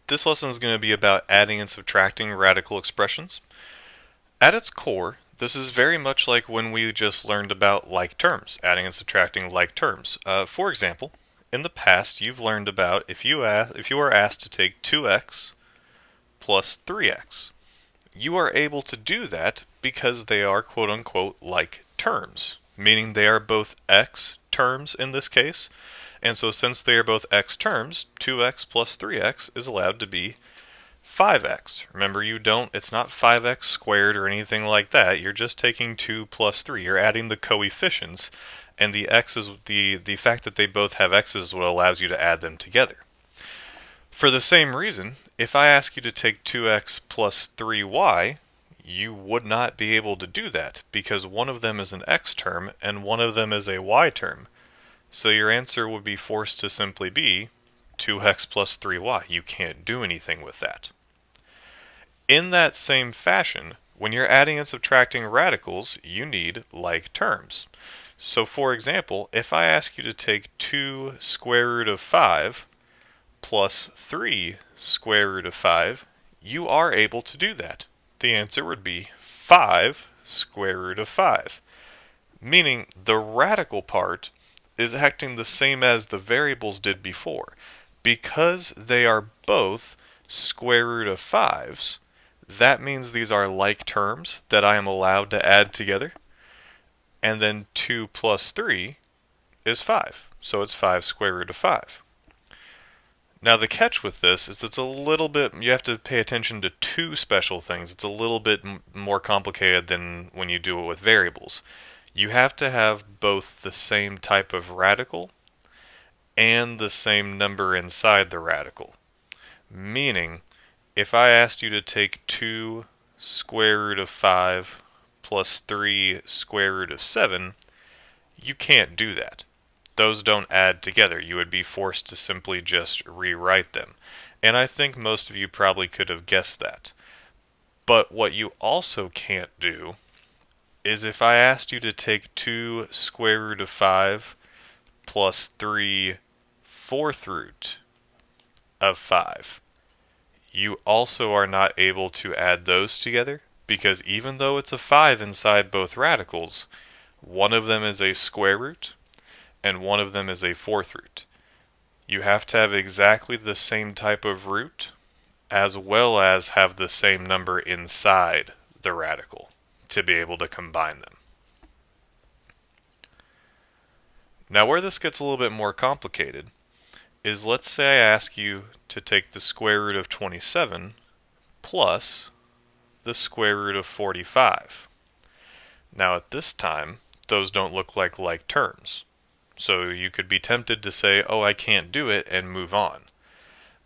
This lesson is going to be about adding and subtracting radical expressions. At its core, this is very much like when we just learned about like terms, adding and subtracting like terms. For example, in the past you've learned about if you are asked to take 2x plus 3x. You are able to do that because they are quote-unquote like terms, meaning they are both x terms in this case. And so since they are both x terms, 2x plus 3x is allowed to be 5x. Remember, it's not 5x squared or anything like that. You're just taking 2 plus 3. You're adding the coefficients, and the x is the fact that they both have x's is what allows you to add them together. For the same reason, if I ask you to take 2x plus 3y, you would not be able to do that because one of them is an x term and one of them is a y term. So your answer would be forced to simply be 2x plus 3y. You can't do anything with that. In that same fashion, when you're adding and subtracting radicals, you need like terms. So for example, if I ask you to take 2 square root of 5 plus 3 square root of 5, you are able to do that. The answer would be 5 square root of 5. Meaning the radical part is acting the same as the variables did before. Because they are both square root of 5s, that means these are like terms that I am allowed to add together. And then 2 plus 3 is 5. So it's 5 square root of 5. Now the catch with this is it's a little bit, you have to pay attention to two special things. It's a little bit more complicated than when you do it with variables. You have to have both the same type of radical and the same number inside the radical. Meaning, if I asked you to take 2 square root of 5 plus 3 square root of 7, you can't do that. Those don't add together. You would be forced to simply just rewrite them. And I think most of you probably could have guessed that. But what you also can't do is if I asked you to take 2 square root of 5 plus 3 fourth root of 5, you also are not able to add those together because even though it's a 5 inside both radicals, one of them is a square root and one of them is a fourth root. You have to have exactly the same type of root as well as have the same number inside the radical to be able to combine them. Now where this gets a little bit more complicated is let's say I ask you to take the square root of 27 plus the square root of 45. Now at this time, those don't look like terms. So you could be tempted to say, oh, I can't do it, and move on.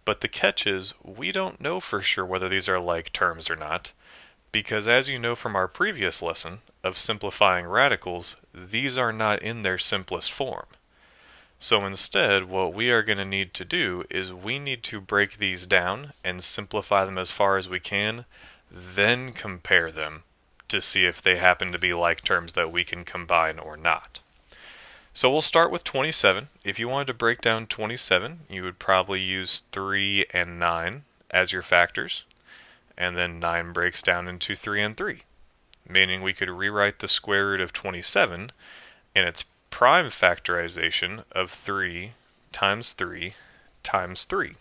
But the catch is, we don't know for sure whether these are like terms or not, because as you know from our previous lesson of simplifying radicals, these are not in their simplest form. So instead, what we are going to need to do is we need to break these down and simplify them as far as we can, then compare them to see if they happen to be like terms that we can combine or not. So we'll start with 27. If you wanted to break down 27, you would probably use 3 and 9 as your factors, and then 9 breaks down into 3 and 3, meaning we could rewrite the square root of 27 in its prime factorization of 3 times 3 times 3.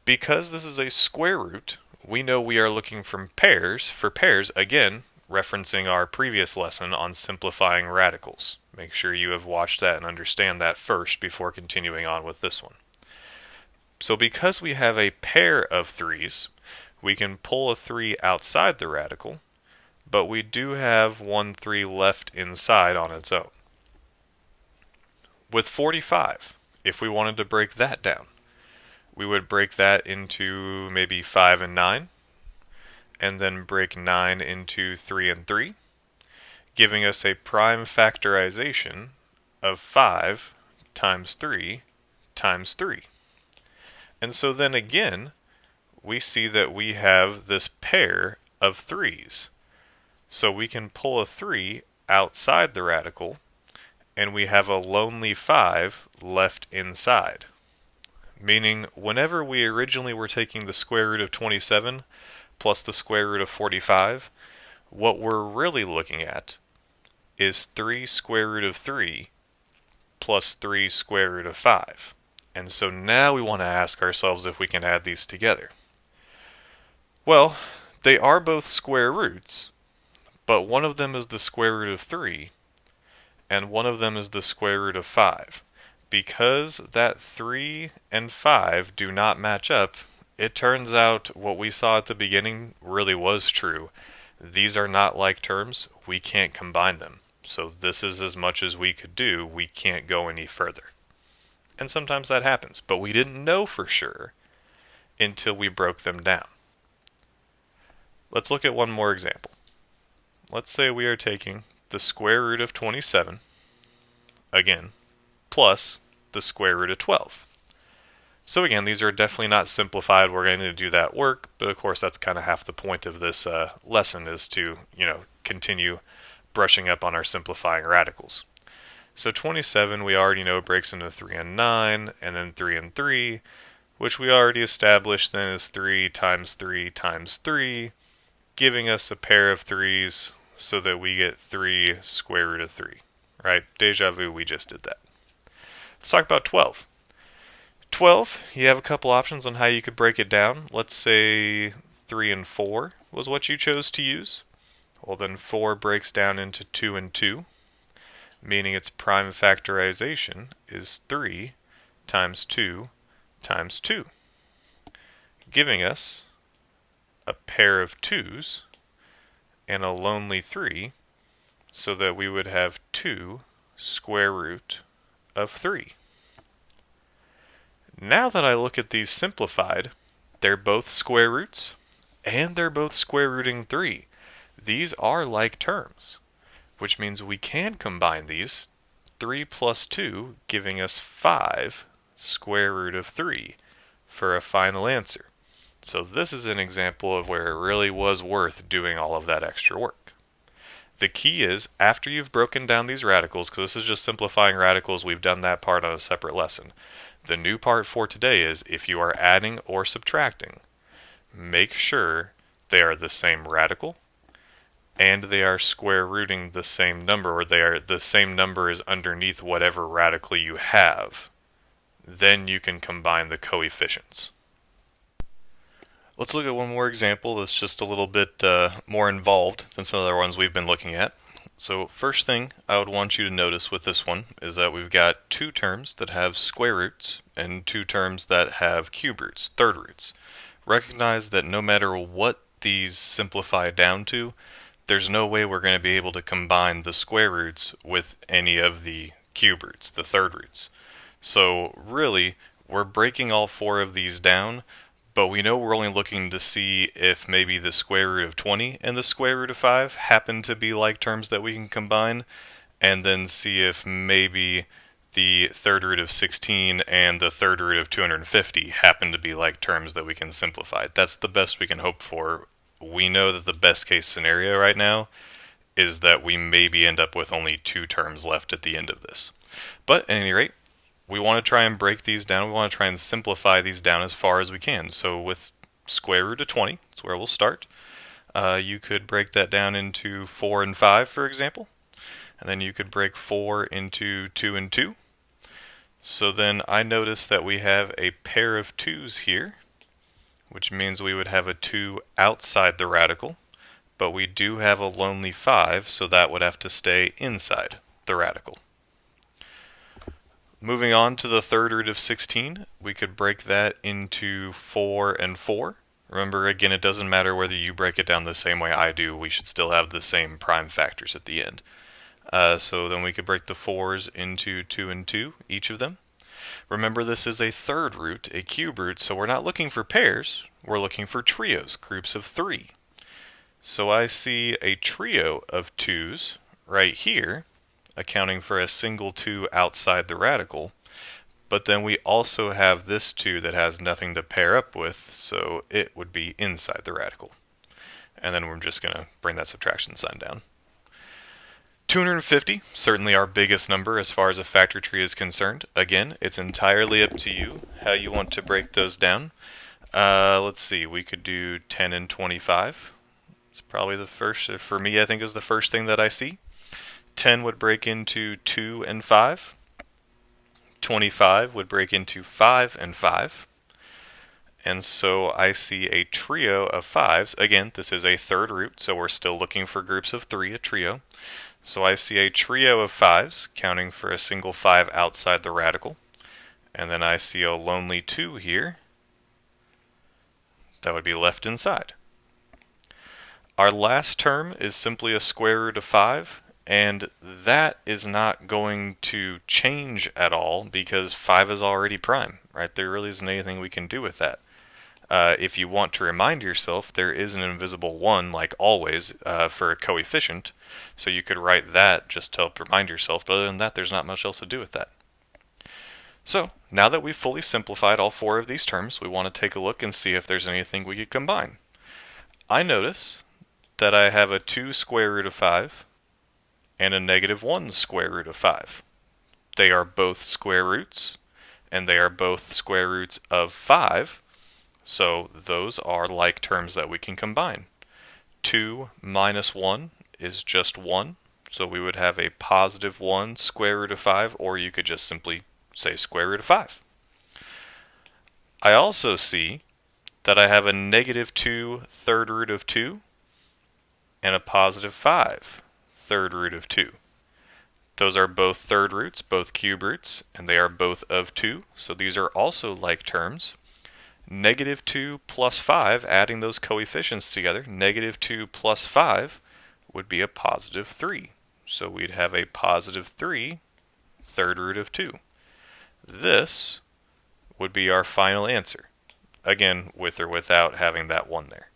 Because this is a square root, we know we are looking for pairs, again, referencing our previous lesson on simplifying radicals. Make sure you have watched that and understand that first before continuing on with this one. So because we have a pair of 3's, we can pull a 3 outside the radical, but we do have one 3 left inside on its own. With 45, if we wanted to break that down, we would break that into maybe 5 and 9, and then break 9 into 3 and 3, giving us a prime factorization of 5 times 3 times 3. And so then again, we see that we have this pair of 3's. So we can pull a 3 outside the radical, and we have a lonely 5 left inside. meaning whenever we originally were taking the square root of 27 plus the square root of 45, what we're really looking at is 3 square root of 3 plus 3 square root of 5. And so now we want to ask ourselves if we can add these together. Well, they are both square roots, but one of them is the square root of 3, and one of them is the square root of 5. Because that 3 and 5 do not match up, it turns out what we saw at the beginning really was true. These are not like terms, we can't combine them. So this is as much as we could do, we can't go any further. And sometimes that happens, but we didn't know for sure until we broke them down. Let's look at one more example. Let's say we are taking the square root of 27, again, plus the square root of 12. So again, these are definitely not simplified. We're going to do that work, but of course that's kind of half the point of this lesson is to, continue brushing up on our simplifying radicals. So 27 we already know breaks into 3 and 9, and then 3 and 3, which we already established then is 3 times 3 times 3, giving us a pair of 3's so that we get 3 square root of 3. Right? Deja vu, we just did that. Let's talk about 12. 12, you have a couple options on how you could break it down. Let's say 3 and 4 was what you chose to use. Well, then 4 breaks down into 2 and 2, meaning its prime factorization is 3 times 2 times 2, giving us a pair of 2's and a lonely 3, so that we would have 2 square root of 3. Now that I look at these simplified, they're both square roots, and they're both square rooting 3. These are like terms, which means we can combine these, 3 plus 2 giving us 5 square root of 3 for a final answer. So this is an example of where it really was worth doing all of that extra work. The key is, after you've broken down these radicals, because this is just simplifying radicals, we've done that part on a separate lesson. The new part for today is, if you are adding or subtracting, make sure they are the same radical, and they are square rooting the same number, or the same number is underneath whatever radical you have. Then you can combine the coefficients. Let's look at one more example that's just a little bit more involved than some of the other ones we've been looking at. So first thing I would want you to notice with this one is that we've got 2 terms that have square roots and 2 terms that have cube roots, third roots. Recognize that no matter what these simplify down to, there's no way we're going to be able to combine the square roots with any of the cube roots, the third roots. So really, we're breaking all 4 of these down, but we know we're only looking to see if maybe the square root of 20 and the square root of 5 happen to be like terms that we can combine, and then see if maybe the third root of 16 and the third root of 250 happen to be like terms that we can simplify. That's the best we can hope for. We know that the best case scenario right now is that we maybe end up with only 2 terms left at the end of this. But at any rate, we want to try and break these down. We want to try and simplify these down as far as we can. So with square root of 20, that's where we'll start. You could break that down into 4 and 5, for example. And then you could break 4 into 2 and 2. So then I notice that we have a pair of 2's here, which means we would have a 2 outside the radical, but we do have a lonely 5, so that would have to stay inside the radical. Moving on to the third root of 16, we could break that into 4 and 4. Remember, again, it doesn't matter whether you break it down the same way I do, we should still have the same prime factors at the end. So then we could break the 4's into 2 and 2, each of them. Remember, this is a third root, a cube root, so we're not looking for pairs, we're looking for trios, groups of 3. So I see a trio of 2's right here, accounting for a single 2 outside the radical, but then we also have this 2 that has nothing to pair up with, so it would be inside the radical. And then we're just going to bring that subtraction sign down. 250, certainly our biggest number as far as a factor tree is concerned. Again, it's entirely up to you how you want to break those down. Let's see, we could do 10 and 25. It's probably the first, for me, I think is the first thing that I see. 10 would break into 2 and 5. 25 would break into 5 and 5. And so I see a trio of 5s. Again, this is a third root, so we're still looking for groups of 3, a trio. So I see a trio of 5s, counting for a single 5 outside the radical. And then I see a lonely 2 here. That would be left inside. Our last term is simply a square root of 5, and that is not going to change at all because 5 is already prime, right? There really isn't anything we can do with that. If you want to remind yourself, there is an invisible 1, like always, for a coefficient, so you could write that just to help remind yourself, but other than that, there's not much else to do with that. So, now that we've fully simplified all 4 of these terms, we want to take a look and see if there's anything we could combine. I notice that I have a 2 square root of 5 and a negative 1 square root of 5. They are both square roots, and they are both square roots of 5, so those are like terms that we can combine. 2 minus 1 is just 1, so we would have a positive 1 square root of 5, or you could just simply say square root of 5. I also see that I have a negative 2 third root of 2 and a positive 5 third root of 2. Those are both third roots, both cube roots, and they are both of 2, so these are also like terms. Negative 2 plus 5, adding those coefficients together, negative 2 plus 5 would be a positive 3. So we'd have a positive 3 third root of 2. This would be our final answer. Again, with or without having that 1 there.